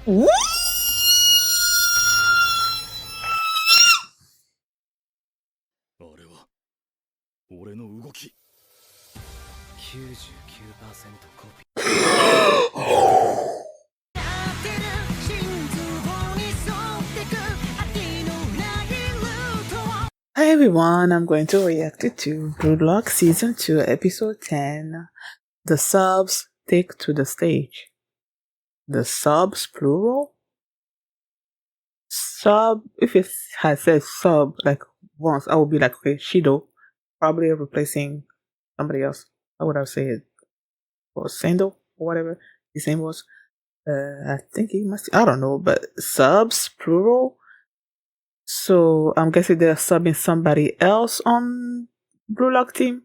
Woo! Hi everyone, I'm going to react to Blue Lock Season 2, Episode 10. The subs take to the stage. The subs, plural? Sub, if it had said sub, like once, I would be like, okay, Shidou, probably replacing somebody else. How would I say it? Or Sando, or whatever his name was. I think he must, I don't know, but subs, plural? So I'm guessing they're subbing somebody else on Blue Lock team.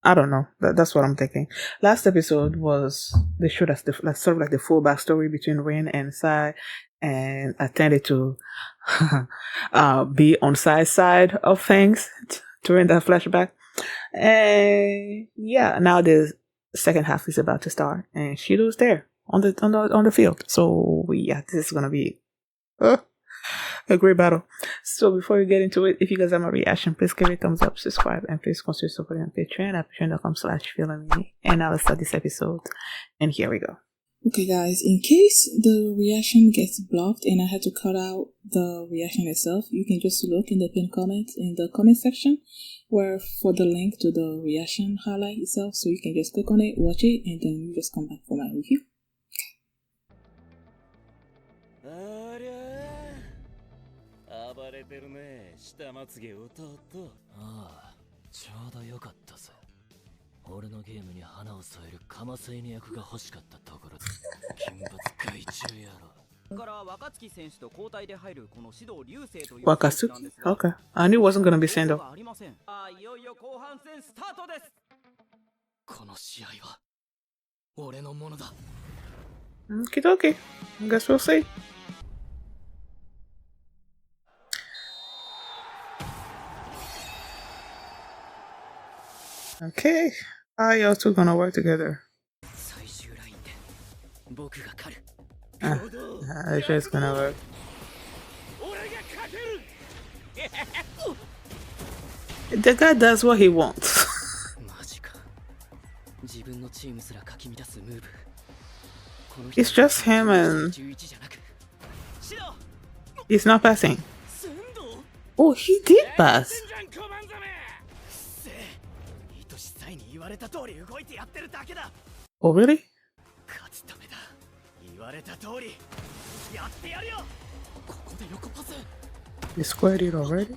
I don't know. That's what I'm thinking. Last episode was they showed us sort of like the full backstory between Rin and Sai, and I tended to be on Sai's side of things during that flashback. And yeah, now the second half is about to start, and Shidou's there on the field. So yeah, this is gonna be a great battle. So before we get into it, if you guys have my reaction, please give it a thumbs up, subscribe, and please consider supporting on Patreon at patreon.com/feelingme. And now let's start this episode. And here we go. Okay guys, in case the reaction gets blocked and I had to cut out the reaction itself, you can just look in the pinned comment in the comment section where for the link to the reaction highlight itself, so you can just click on it, watch it, and then you just come back for my review. Wakatsuki? Okay. I knew it wasn't gonna be Sando. Okie dokie. I guess we'll see. Okay. How y'all two gonna work together? It's just gonna work. The guy does what he wants. It's just him and he's not passing. Oh, he did pass. Oh, really? He squared it already?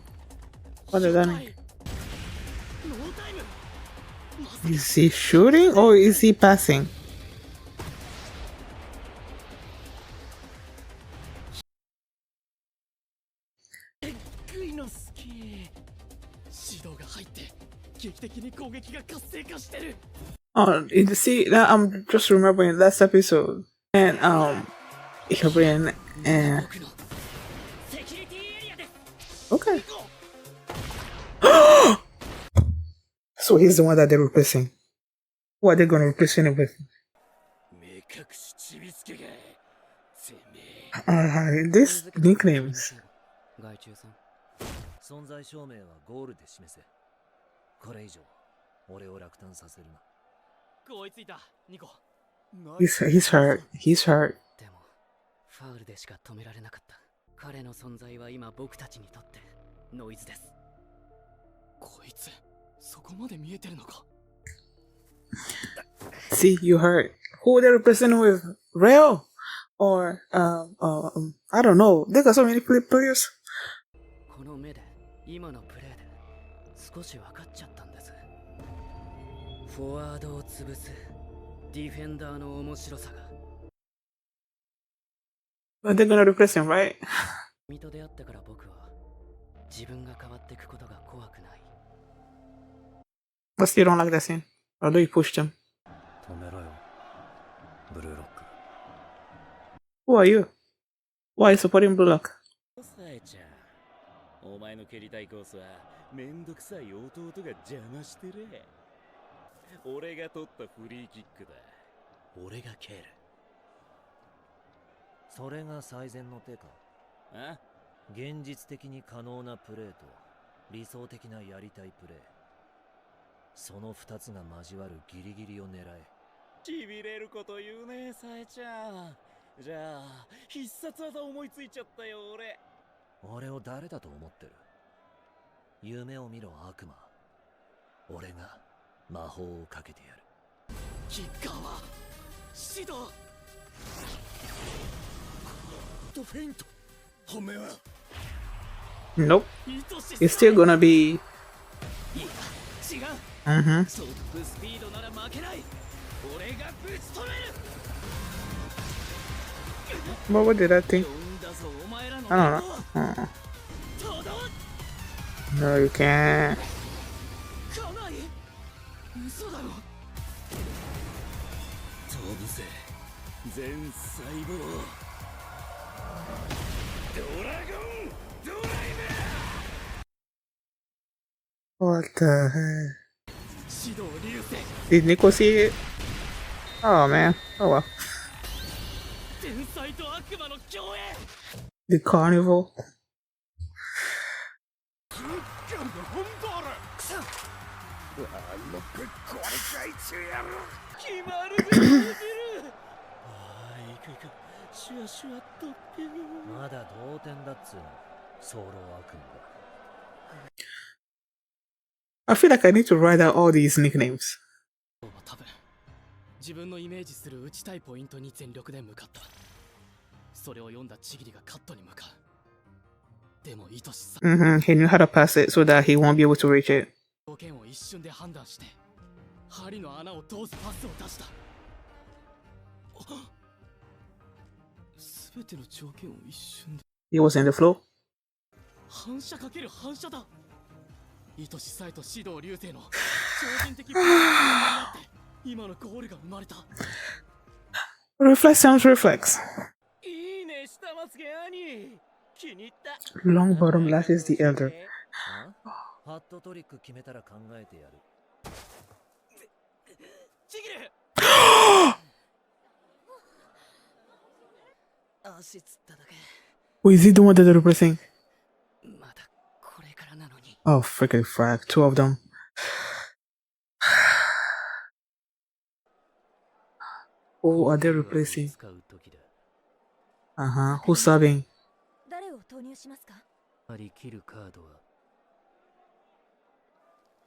What does that mean? Is he shooting or is he passing? Oh, you see, now I'm just remembering last episode, and Hyori and okay. So he's the one that they're replacing. What are they gonna replace him with? These nicknames. He's hurt. He's hurt. See, you hurt. Who they representing with? Reo? Or I don't know. They got so many players. But they're gonna replace him, right? But still don't like that scene. Although you pushed him. Who are you? Why are you supporting Blue Lock? それが最善の手か。え？現実的に可能なプレーと理想的なやりたいプレー、その2つが交わるギリギリを狙え。しびれること言うね、さえちゃん。じゃあ必殺技思いついちゃったよ。俺を誰だと思ってる？夢を見ろ悪魔。俺が魔法をかけてやる。キッカーはシド。フェイント。本命は Nope. It's still gonna be. いや違う。Mm-hmm. トップスピードなら負けない。俺がぶち止める。 What did I think? 呼んだぞお前らの I don't know. とど No, you can't. かない。嘘だろ。飛ぶぜ全細胞。ドラゴンドライ What the heck? 指導流星 Did Niko see it? Oh man. Oh well. 天才と悪魔の共演。 The carnival. 本当だ。ぶっ壊れちゃいつやろ。決まるぜブル。ああ、行く。シュワシュワっとってよ。まだ同点だっつうの、ソロ悪魔。 I feel like I need to write out all these nicknames. 多分自分のイメージする打ちたいポイントに全力で向かった。それを読んだちぎりがカットに向かう。でも愛しさ。He knew how to pass it so that he won't be able to reach it. 条件を一瞬で判断して針の穴を通すパスを出した。すべての条件を一瞬で。 He was in the flow. 反射かける反射だ。愛しさえと指導流星の超人的プレーになって今のゴールが生まれた。 Reflex sounds reflex. いいね、下まつげ兄。気に入った。 Long bottom lashes the elder. ハットトリック決めたら考えてやる。ちぎる。足つっただけ。 Wait, is he the one that did everything? まだこれからなのに。 Oh, freaking frag. Two of them. Oh, are they replacing? Who's subbing? 誰を投入しますか？ありきるカードは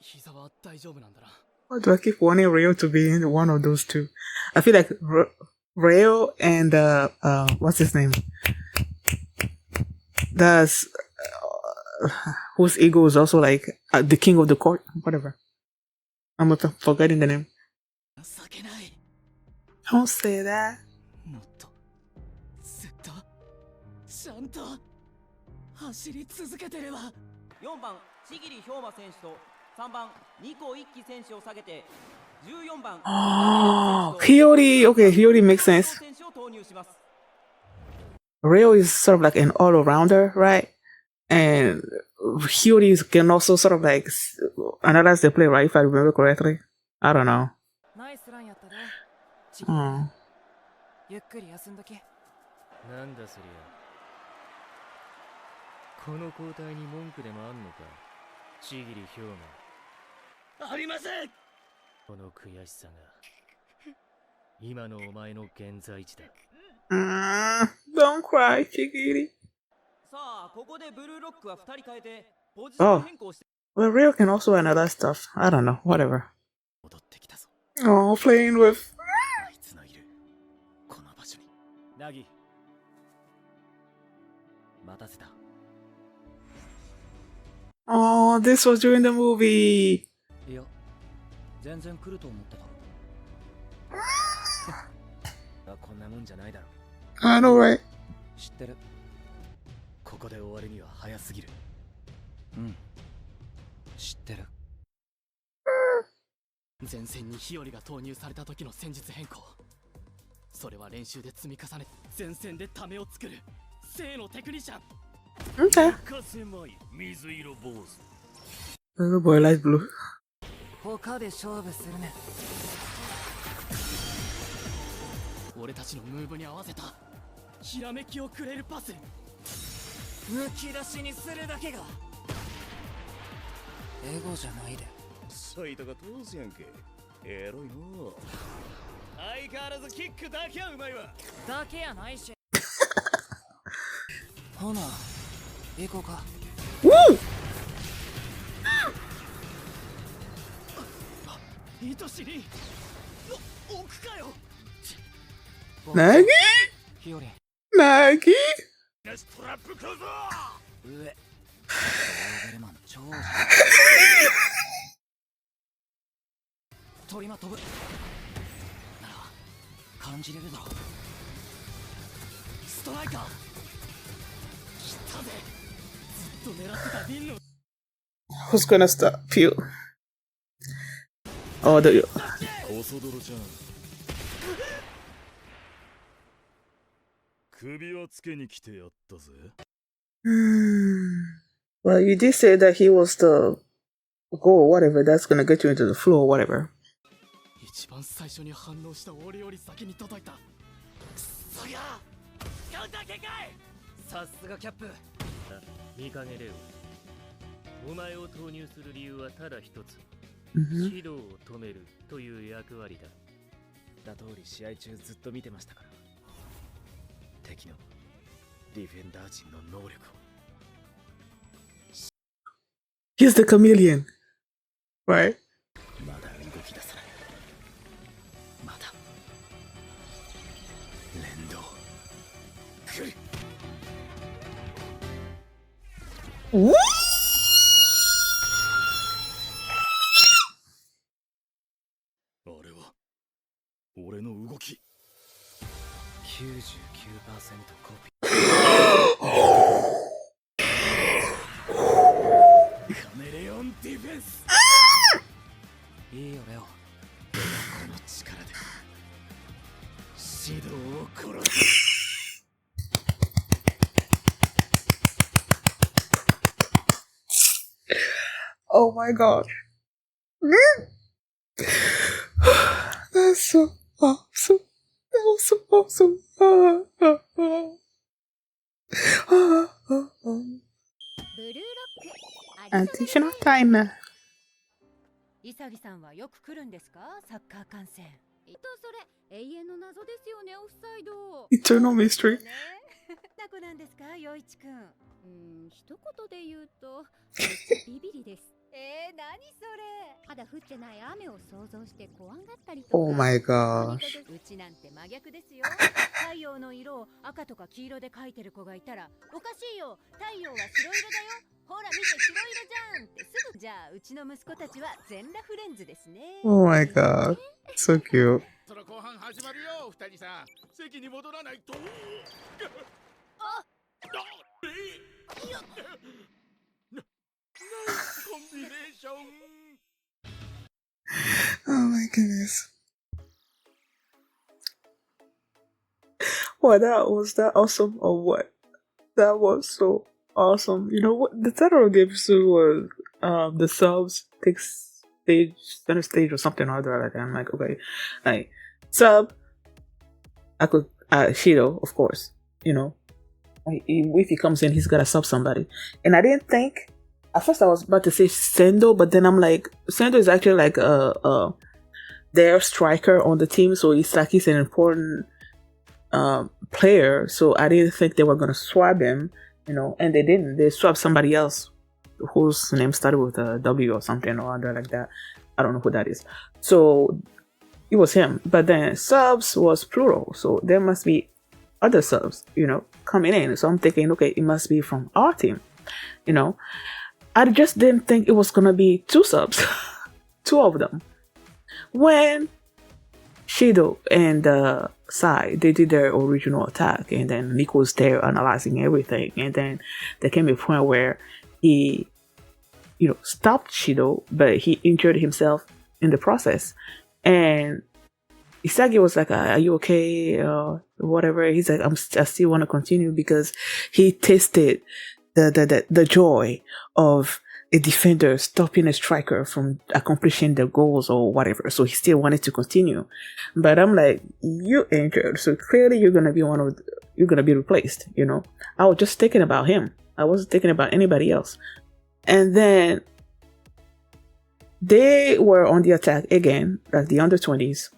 膝は大丈夫なんだな。 Why do I keep wanting Reo to be in one of those two? I feel like Reo and what's his name? That's whose ego is also like the king of the court. Whatever. I'm forgetting the name. 情けない。 Don't say that. もっとずっとちゃんと走り続けてれば。4番千桐兵馬選手と3番ニコ一輝選手を下げて14番 Hyori. Okay, Hyori makes sense. 選手を投入します。 Reo is sort of like an all-rounder, right? And Hyori can also sort of like analyze the play, right? If I remember correctly. I don't know. ナイスランやったで。 Oh. ゆっくり休んどけ。なんだそりゃ。この交代に文句でもあんのか、ちぎり兵馬。ありません。この悔しさが今のお前の現在地だ。Don't cry, Chigiri. さあここでブルーロックは2人変えてポジション変更して。 Well, Reo can also another stuff. I don't know. Whatever. 戻ってきたぞ。 Oh, playing with. あいつのいるこの場所に。ナギ待たせた。 Oh, this was during the movie. いや全然来ると思ってた。こんなもんじゃないだろ。 I know, right? 知ってる。ここで終わるには早すぎる。うん知ってる。前線に日和が投入された時の戦術変更、それは練習で積み重ね前線でためを作る正のテクニシャン。 Okay. かせまい水色坊主。 Little boy light blue. 他で勝負するね。俺たちのムーブに合わせたひらめきをくれるパス。むき出しにするだけがエゴじゃないで。サイトが通すやんけ。エロいの。相変わらずキックだけはうまいわ。だけやないし。ほな行こうか。愛しり奥かよ。ナギ日和ナギストラップ小僧。上レーベルマン超人鳥間飛ぶなら感じれるだろ。ストライカー来たぜ。ずっと狙ってたビンの Who's gonna stop you? Oh, the コソドロちゃん。首をつけに来てやったぜ。Well, you did say that he was the goal, whatever. That's gonna get you into the floor, whatever. 一番最初に反応した俺より先に届いた。くそがカウンター警戒。さすがキャップ。見かねレオ。お前を投入する理由はただ一つ。指導を止めるという役割だ。だ通り試合中ずっと見てましたから。敵のディフェンダー陣の能力を。He's the chameleon, right? まだ動き出さない。まだ連動来る。あれは俺の動き。99% コピカメレオンディフェンス。いいよレオ。この力で指導を殺す。Oh my god. That's so awesome. That was so awesome. Additional time. イサギさんはよく来るんですか、サッカー観戦。それ永遠の謎ですよね、オフサイド。Eternal mystery. な子なんですか、陽一くん。一言で言うとビビリです。何それ。肌降ってない雨を想像して怖がったりとか。Oh my god. うちなんて真逆ですよ。太陽の色を赤とか黄色で描いてる子がいたらおかしいよ、太陽は白色だよ、ほら見て白色じゃんってすぐ。じゃあうちの息子たちは全裸フレンズですね。 Oh my god. So cute. その後半始まるよ、二人さん。席に戻らないと。あナイスコンビネーション。 Oh my goodness. Wow, was that awesome or what? That was so awesome. You know what? The title of the episode was the subs take stage, center stage or something or other like that. I'm like, okay, like sub. I could Shidou, of course. You know, if he comes in, he's gotta sub somebody. And I didn't think. At first, I was about to say Sendo, but then I'm like, Sendo is actually like their striker on the team, so it's like he's an important player. So I didn't think they were gonna swap him, you know, and they didn't. They swapped somebody else whose name started with a W or something or other like that. I don't know who that is. So it was him. But then subs was plural, so there must be other subs, you know, coming in. So I'm thinking, okay, it must be from our team, you know. I just didn't think it was gonna be two subs, two of them. When Shidou and Sai, they did their original attack, and then Niko was there analyzing everything, and then there came a point where he, you know, stopped Shidou, but he injured himself in the process. And Isagi was like, "Are you okay?" Whatever. He's like, I still want to continue because he tasted the joy of a defender stopping a striker from accomplishing their goals or whatever. So he still wanted to continue. But I'm like, you're injured, so clearly you're gonna be one of you're gonna be replaced. I was just thinking about him. I wasn't thinking about anybody else. And then they were on the attack again, like the under 20s.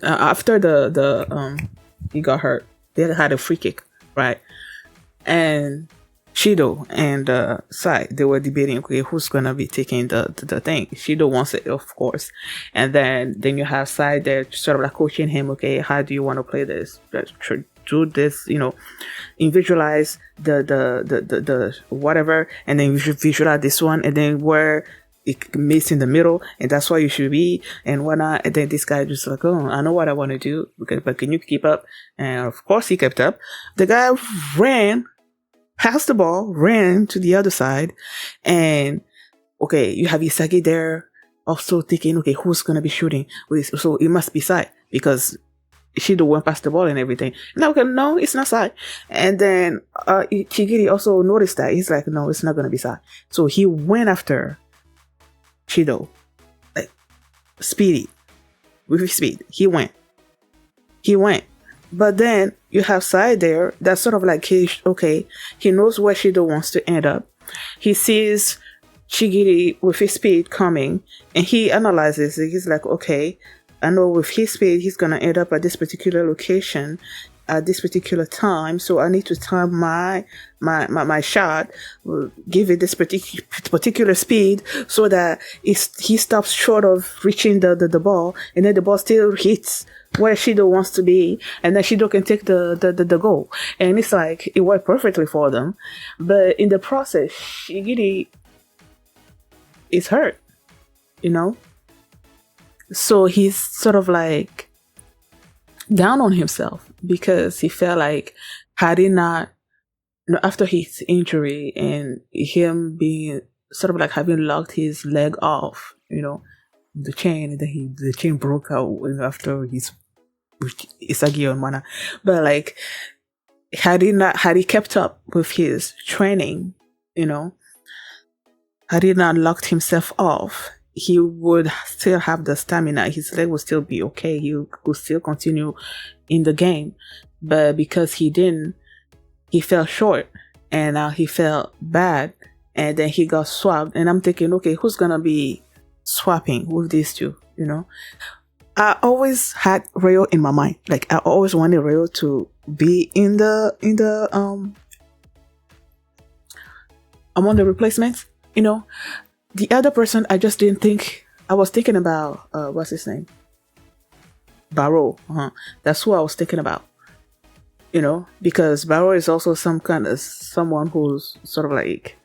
After he got hurt, they had a free kick, right? And Shidou and Sai, they were debating, okay, who's gonna be taking the thing. Shidou wants it, of course, and then you have Sai there, sort of like coaching him. Okay, how do you want to play this? Do this, visualize the whatever, and then you should visualize this one, and then where it meets in the middle, and that's why you should be, and whatnot. And then this guy just like, oh, I know what I want to do, but can you keep up? And of course he kept up. The guy ran, passed the ball, ran to the other side, and okay, you have Isagi there also thinking, okay, who's gonna be shooting? So it must be Sai, because Shidou went past the ball and everything. Now, okay, no, it's not Sai. And then Chigiri also noticed that. He's like, no, it's not gonna be Sai. So he went after Shidou, like speedy, with his speed. He went. But then you have Sai there that's sort of like, he knows where Shidou wants to end up. He sees Chigiri with his speed coming, and he analyzes it. He's like, okay, I know with his speed he's gonna end up at this particular location at this particular time, so I need to time my shot, give it this particular speed, so that he stops short of reaching the ball, and then the ball still hits where Shidou wants to be, and then Shidou can take the goal. And it's like, it worked perfectly for them. But in the process, Shigiri is hurt, so he's sort of like down on himself, because he felt like, had he not, after his injury and him being sort of like having locked his leg off, the chain, and then the chain broke out after his Isagi and Mana. But like, had he kept up with his training, had he not locked himself off, he would still have the stamina. His leg would still be okay. He could still continue in the game. But because he didn't, he fell short, and now he felt bad, and then he got swapped. And I'm thinking, okay, who's gonna be swapping with these two? I always had Reo in my mind. Like, I always wanted Reo to be among the replacements. The other person, I just didn't think. I was thinking about what's his name? Barrow. That's who I was thinking about. Because Barrow is also someone who's sort of like,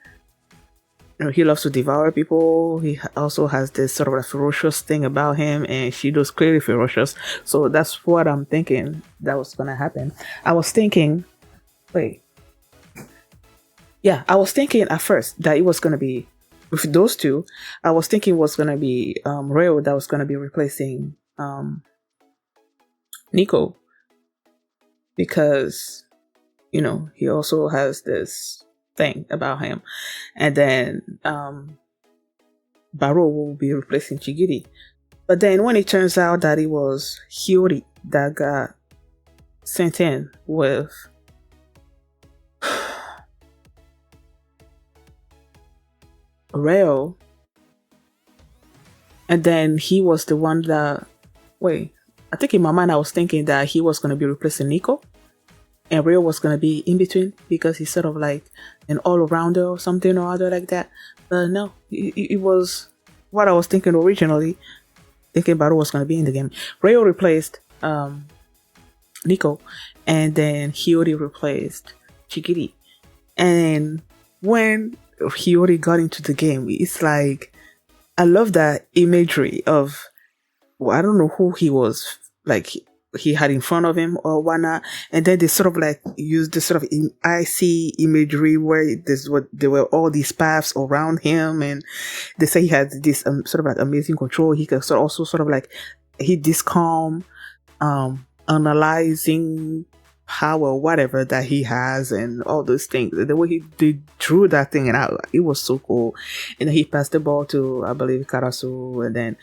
he loves to devour people. He also has this sort of a ferocious thing about him, and Shidou's clearly ferocious. So that's what I'm thinking that was gonna happen. I was thinking at first that it was gonna be, with those two, I was thinking it was gonna be Reo that was gonna be replacing Niko, because he also has this thing about him, and then Barrow will be replacing Chigiri. But then when it turns out that it was Hyori that got sent in with Reo, and then he was the one that, I think in my mind I was thinking that he was going to be replacing Niko, and Reo was going to be in between, because he's sort of like an all-rounder or something or other like that. But no, it was what I was thinking originally, thinking Barrow was going to be in the game. Reo replaced Niko, and then Hyori replaced Chigiri. And when Hyori got into the game, it's like, I love that imagery of, I don't know who he was, like he had in front of him or whatnot, and then they sort of like used this sort of icy imagery where there were all these paths around him, and they say he had this sort of like amazing control. He could also sort of like hit this calm, analyzing power, whatever that he has, and all those things. The way they drew that thing out, it was so cool. And then he passed the ball to, I believe, Karasu, and then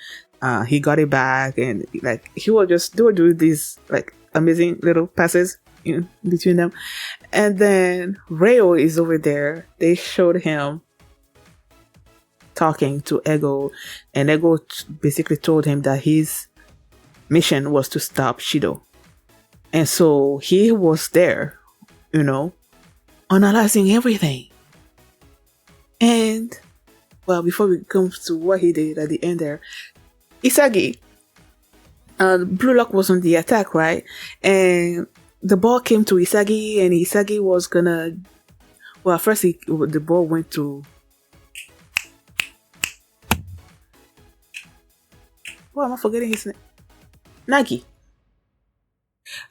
he got it back, and like they were doing these like amazing little passes, between them. And then Reo is over there. They showed him talking to Ego, and Ego basically told him that his mission was to stop Shidou. And so he was there, analyzing everything. And, well, before we come to what he did at the end there, Isagi, Blue Lock was on the attack, right? And the ball came to Isagi, and Isagi was gonna... Well, first the ball went to... Why am I forgetting his name? Nagi.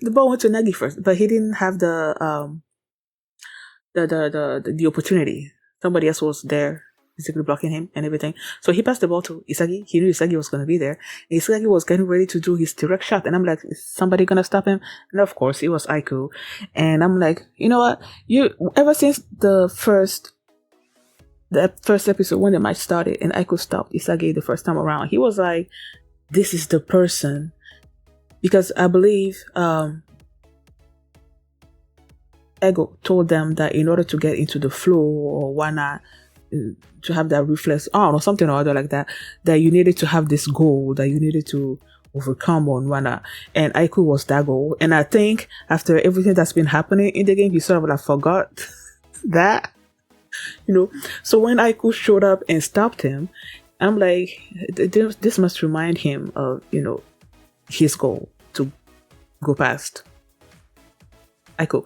The ball went to Nagi first, but he didn't have the opportunity. Somebody else was there, basically blocking him and everything. So he passed the ball to Isagi. He knew Isagi was going to be there. And Isagi was getting ready to do his direct shot. And I'm like, is somebody going to stop him? And of course, it was Aiku. And I'm like, you know what? Ever since the first episode when the match started and Aiku stopped Isagi the first time around, he was like, this is the person. Because I believe Ego told them that in order to get into the flow or whatnot, to have that reflex or something or other like that, that you needed to have this goal that you needed to overcome on whatnot. And Aiku was that goal. And I think after everything that's been happening in the game, he sort of like forgot that, So when Aiku showed up and stopped him, I'm like, this must remind him of, his goal to go past Aiku.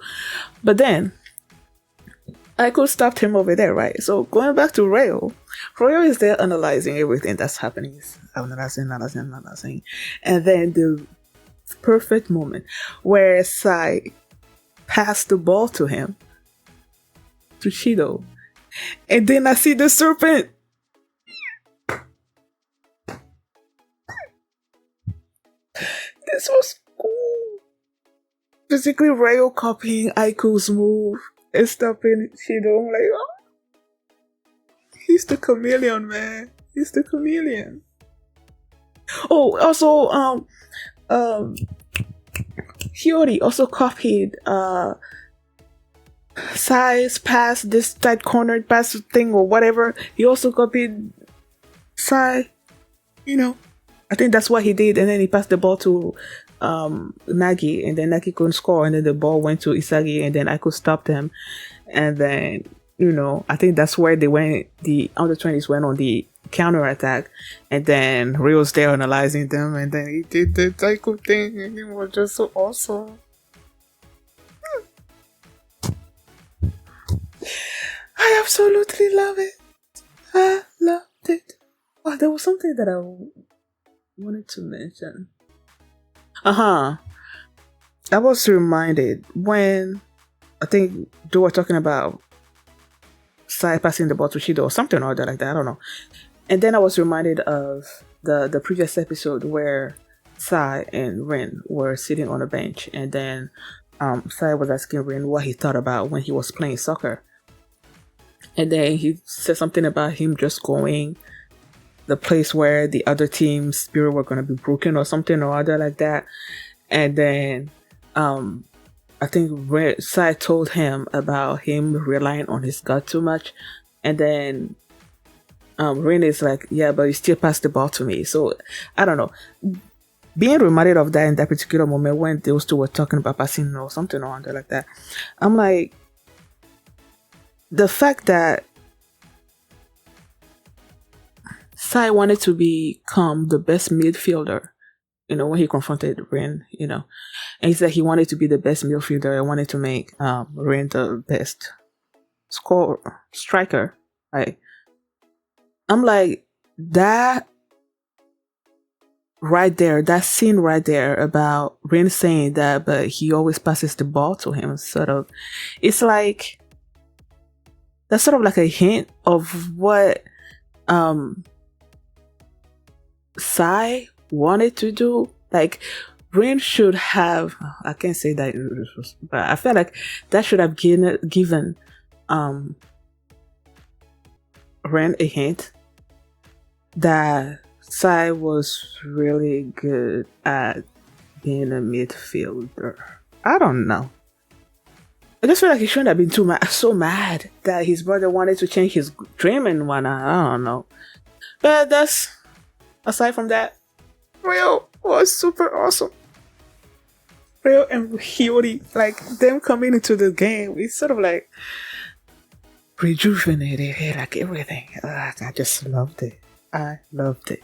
But then Aiku stopped him over there, right? So going back to Reo is there analyzing everything that's happening. He's analyzing. And then the perfect moment where Sai passed the ball to him, to Shidou. And then I see the serpent. This was cool. Basically, Reo copying Aiku's move and stopping Shidou. I'm like, oh, he's the chameleon, man. He's the chameleon. Oh, also, Hyori also copied Sai's pass, this tight cornered pass thing or whatever. He also copied Sai, I think that's what he did, and then he passed the ball to Nagi, and then Nagi couldn't score, and then the ball went to Isagi, and then Aiku stopped him, and then I think that's where they went. The under-20s went on the counter attack, and then Rio's there analyzing them, and then he did the Aiku thing, and it was just so awesome. I absolutely love it. I loved it. Oh, there was something that I wanted to mention. I was reminded when I think they were talking about Sai passing the ball to Shidou or something or other like that, I don't know. And then I was reminded of the previous episode where Sai and Rin were sitting on a bench, and then Sai was asking Rin what he thought about when he was playing soccer. And then he said something about him just going the place where the other team's spirit were going to be broken or something or other like that. And then I think Sai told him about him relying on his gut too much. And then Rin is like, yeah, but you still passed the ball to me. So I don't know. Being reminded of that in that particular moment when those two were talking about passing or something or other like that, I'm like, the fact that Sai wanted to become the best midfielder, when he confronted Rin, and he said he wanted to be the best midfielder and wanted to make Rin the best striker. Right? I'm like, that right there, that scene right there about Rin saying that, but he always passes the ball to him, it's like, that's sort of like a hint of what Sai wanted to do. Like, Rin should have, I can't say that, but I feel like that should have given Rin a hint that Sai was really good at being a midfielder. I don't know. I just feel like he shouldn't have been so mad that his brother wanted to change his dream and whatnot. I don't know. But that's, aside from that, Reo was super awesome. Reo and Hyori, like them coming into the game, it's sort of like rejuvenated, like everything. I just loved it. I loved it.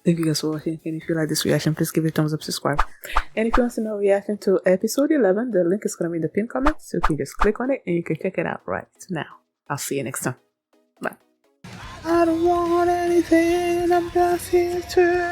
Thank you guys for watching. And if you like this reaction, please give it a thumbs up, subscribe. And if you want to know reaction to episode 11, the link is going to be in the pinned comment. So you can just click on it and you can check it out right now. I'll see you next time. Bye. I don't want anything. I'm just here to